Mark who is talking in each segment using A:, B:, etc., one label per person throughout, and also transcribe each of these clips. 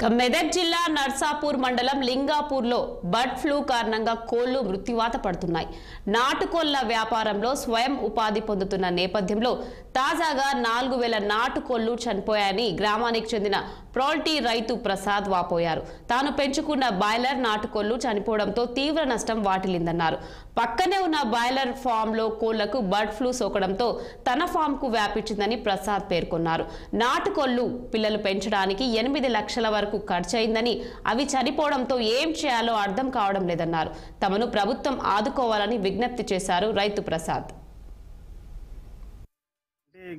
A: మెదక్ జిల్లా నర్సాపూర్ మండలం లింగాపూర్లో bird flu కారణంగా కోళ్లు మృత్యువాత పడుతున్నాయి. నాటుకోళ్ల వ్యాపారంలో స్వయం ఉపాధి పొందుతున్న నేపథ్యంలో తాజాగా 4000 నాటుకోళ్లు చనిపోయాయని గ్రామానికి చెందిన పౌల్ట్రీ రైతు ప్రసాద్ వాపోయారు. తాను పెంచుకున్న బాయిలర్ నాటుకోళ్లు చనిపోవడంతో తీవ్ర నష్టం వాటిల్లిందన్నారు. పక్కనే ఉన్న బాయిలర్ ఫామ్లో కోళ్లకు బర్డ్ ఫ్లూ సోకడంతో తన ఫామ్కు వ్యాపించిందని ప్రసాద్ పేర్కొన్నారు. నాటుకోళ్లు పిల్లలు పెంచడానికి 8 లక్షల వరకు ఖర్చయిందని, అవి చనిపోవడంతో ఏం చేయాలో అర్థం కావడం లేదన్నారు. తమను ప్రభుత్వం ఆదుకోవాలని విజ్ఞప్తి చేశారు రైతు ప్రసాద్.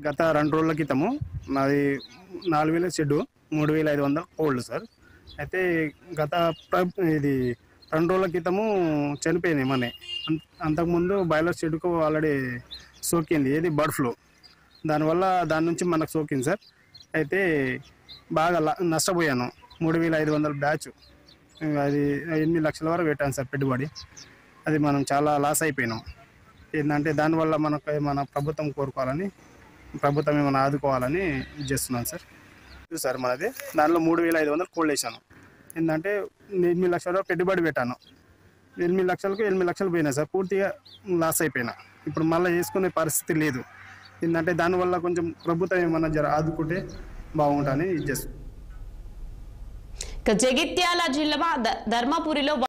B: గత 2 రోజుల క్రితము నాది 4000 షెడ్ 3500 కోళ్ళు సార్. అయితే గత ఇది 2 రోజుల క్రితము చనిపోయినాయి మన. అంతకుముందు బాయిలర్ షెడ్కు ఆల్రెడీ సోకింది, ఏది బర్డ్ ఫ్లూ. దాని నుంచి మనకు సోకింది సార్. అయితే బాగా నష్టపోయాను. 3500 బ్యాచ్, అది 8 లక్షల వరకు పెట్టాను సార్ పెట్టుబడి. అది మనం చాలా లాస్ అయిపోయినాం. ఏంటంటే దానివల్ల మన ప్రభుత్వం కోరుకోవాలని, ప్రభుత్వం ఏమైనా ఆదుకోవాలని చేస్తున్నాను సార్. సార్ మనది దానిలో 3500 కోళ్ళు వేసాను. ఏంటంటే 8 లక్షల వరకు పెట్టుబడి పెట్టాను. 8 లక్షలకు 8 లక్షలు పోయినాయి సార్. పూర్తిగా లాస్ అయిపోయినా. ఇప్పుడు మళ్ళీ వేసుకునే పరిస్థితి లేదు. ఏంటంటే దానివల్ల కొంచెం ప్రభుత్వం ఏమన్నా ఆదుకుంటే బాగుంటుందని చేస్తాను.
A: జగిత్యాల జిల్లా ధర్మపురిలో